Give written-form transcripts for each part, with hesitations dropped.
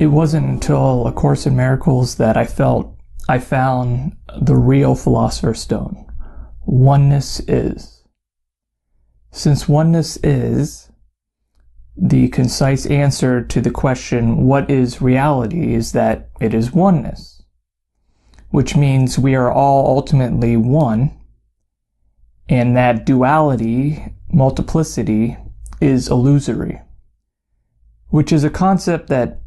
It wasn't until A Course in Miracles that I felt I found the real Philosopher's Stone. Oneness is. Since oneness is, the concise answer to the question, what is reality, is that it is oneness, which means we are all ultimately one, and that duality, multiplicity, is illusory, which is a concept that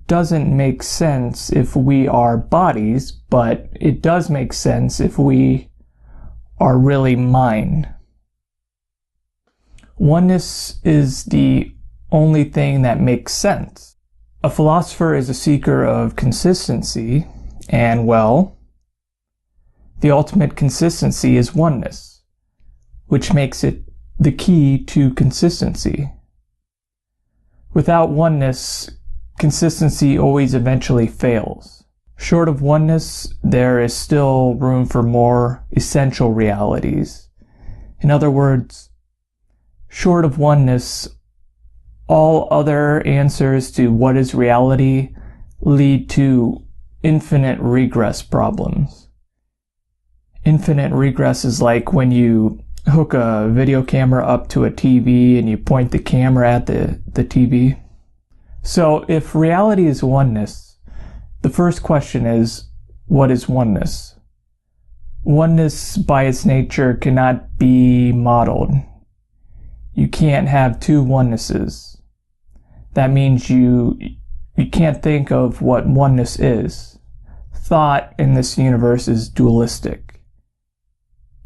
doesn't make sense if we are bodies, but it does make sense if we are really mind. Oneness is the only thing that makes sense. A philosopher is a seeker of consistency, and well, the ultimate consistency is oneness, which makes it the key to consistency. Without oneness, consistency always eventually fails. Short of oneness, there is still room for more essential realities. In other words, short of oneness, all other answers to what is reality lead to infinite regress problems. Infinite regress is like when you hook a video camera up to a TV and you point the camera at the TV. So if reality is oneness, the first question is, what is oneness? Oneness by its nature cannot be modeled. You can't have two onenesses. That means you can't think of what oneness is. Thought in this universe is dualistic.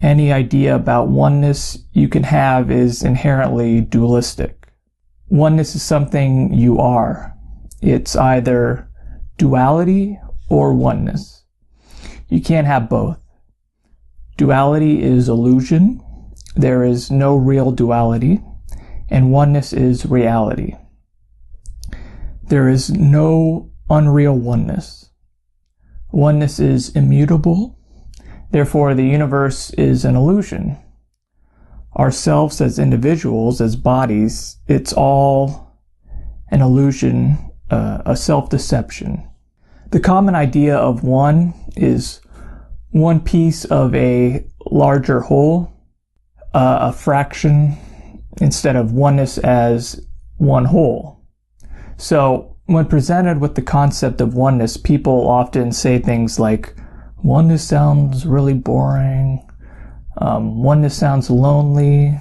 Any idea about oneness you can have is inherently dualistic. Oneness is something you are. It's either duality or oneness. You can't have both. Duality is illusion. There is no real duality. And oneness is reality. There is no unreal oneness. Oneness is immutable. Therefore, the universe is an illusion. Ourselves as individuals, as bodies, it's all an illusion, a self-deception. The common idea of one is one piece of a larger whole, a fraction, instead of oneness as one whole. So when presented with the concept of oneness, people often say things like, oneness sounds really boring. Oneness sounds lonely.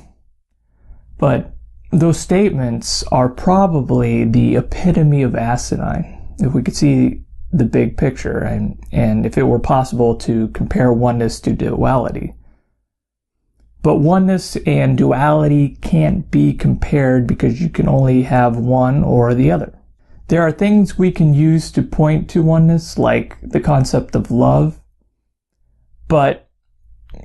But those statements are probably the epitome of asinine, if we could see the big picture, and if it were possible to compare oneness to duality. But oneness and duality can't be compared because you can only have one or the other. There are things we can use to point to oneness, like the concept of love, but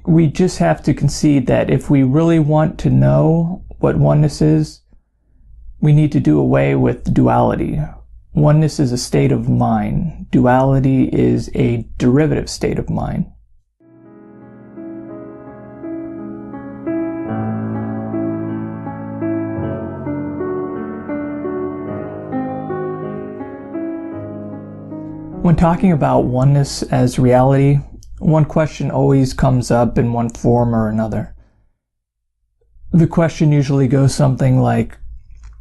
we just have to concede that if we really want to know what oneness is, we need to do away with duality. Oneness is a state of mind. Duality is a derivative state of mind. When talking about oneness as reality, one question always comes up in one form or another. The question usually goes something like,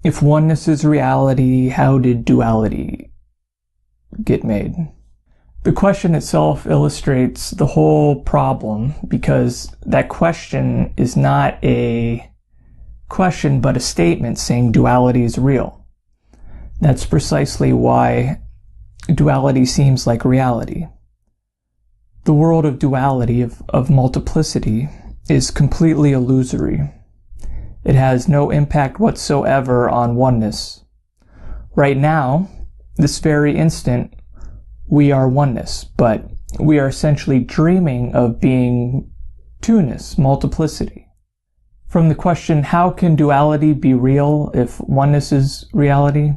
if oneness is reality, how did duality get made? The question itself illustrates the whole problem because that question is not a question but a statement saying duality is real. That's precisely why duality seems like reality. The world of duality, of multiplicity, is completely illusory. It has no impact whatsoever on oneness. Right now, this very instant, we are oneness, but we are essentially dreaming of being two-ness, multiplicity. From the question, how can duality be real if oneness is reality?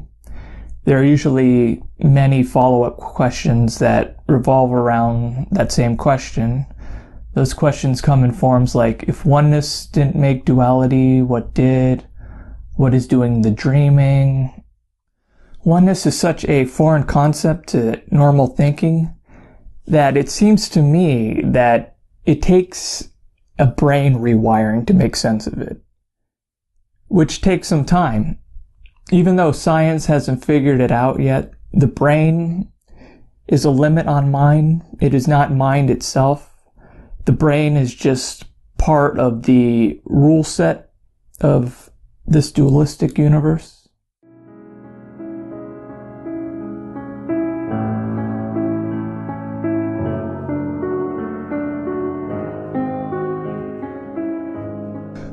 There are usually many follow-up questions that revolve around that same question. Those questions come in forms like, if oneness didn't make duality, what did? What is doing the dreaming? Oneness is such a foreign concept to normal thinking that it seems to me that it takes a brain rewiring to make sense of it, which takes some time. Even though science hasn't figured it out yet, the brain is a limit on mind. It is not mind itself. The brain is just part of the rule set of this dualistic universe.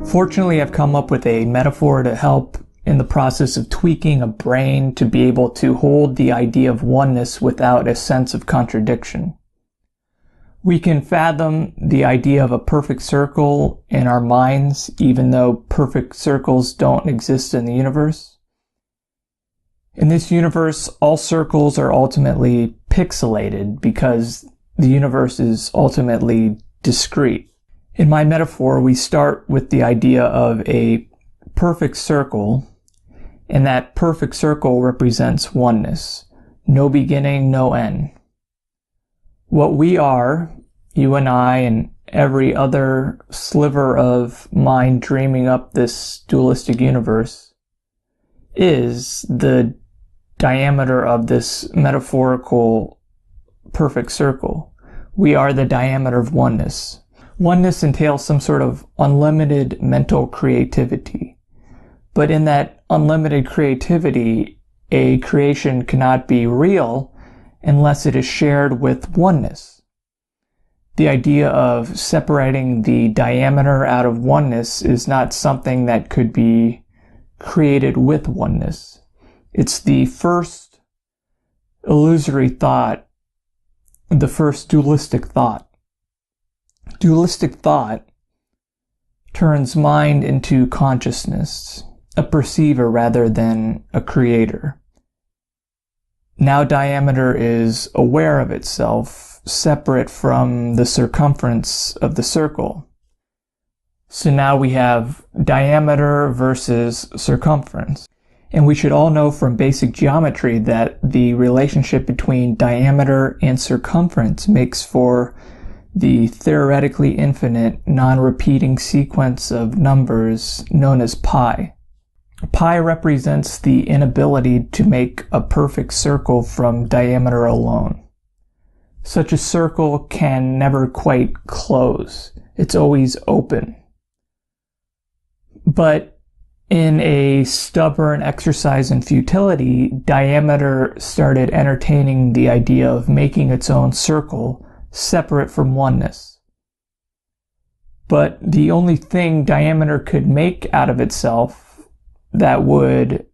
Fortunately, I've come up with a metaphor to help in the process of tweaking a brain to be able to hold the idea of oneness without a sense of contradiction. We can fathom the idea of a perfect circle in our minds, even though perfect circles don't exist in the universe. In this universe, all circles are ultimately pixelated because the universe is ultimately discrete. In my metaphor, we start with the idea of a perfect circle, and that perfect circle represents oneness. No beginning, no end. What we are, you and I and every other sliver of mind dreaming up this dualistic universe, is the diameter of this metaphorical perfect circle. We are the diameter of oneness. Oneness entails some sort of unlimited mental creativity. But in that unlimited creativity, a creation cannot be real unless it is shared with oneness. The idea of separating the diameter out of oneness is not something that could be created with oneness. It's the first illusory thought, the first dualistic thought. Dualistic thought turns mind into consciousness, a perceiver rather than a creator. Now diameter is aware of itself, separate from the circumference of the circle. So now we have diameter versus circumference. And we should all know from basic geometry that the relationship between diameter and circumference makes for the theoretically infinite, non-repeating sequence of numbers known as pi. Pi represents the inability to make a perfect circle from diameter alone. Such a circle can never quite close. It's always open. But in a stubborn exercise in futility, diameter started entertaining the idea of making its own circle separate from oneness. But the only thing diameter could make out of itself that would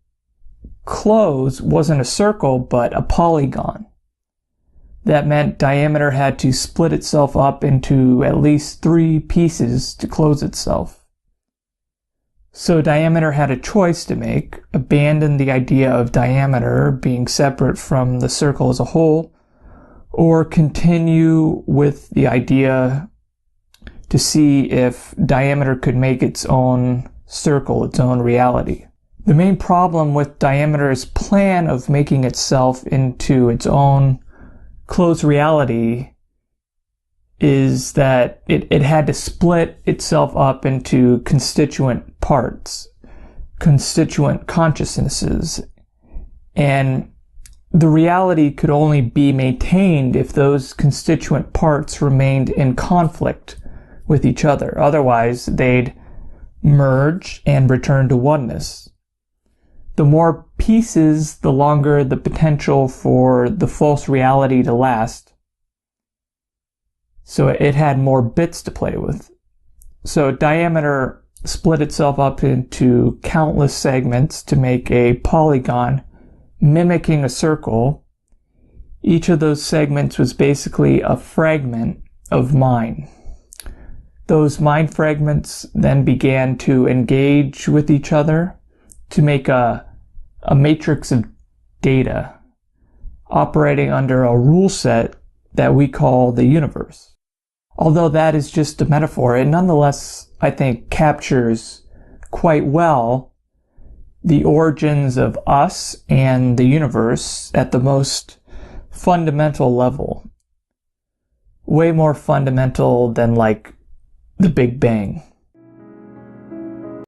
close wasn't a circle, but a polygon. That meant diameter had to split itself up into at least 3 pieces to close itself. So diameter had a choice to make: abandon the idea of diameter being separate from the circle as a whole, or continue with the idea to see if diameter could make its own circle, its own reality. The main problem with diameter's plan of making itself into its own closed reality is that it had to split itself up into constituent parts, constituent consciousnesses, and the reality could only be maintained if those constituent parts remained in conflict with each other. Otherwise, they'd merge and return to oneness. The more pieces, the longer the potential for the false reality to last. So it had more bits to play with. So diameter split itself up into countless segments to make a polygon mimicking a circle. Each of those segments was basically a fragment of mind. Those mind fragments then began to engage with each other to make a matrix of data operating under a rule set that we call the universe. Although that is just a metaphor, it nonetheless, I think, captures quite well the origins of us and the universe at the most fundamental level. Way more fundamental than like the Big Bang.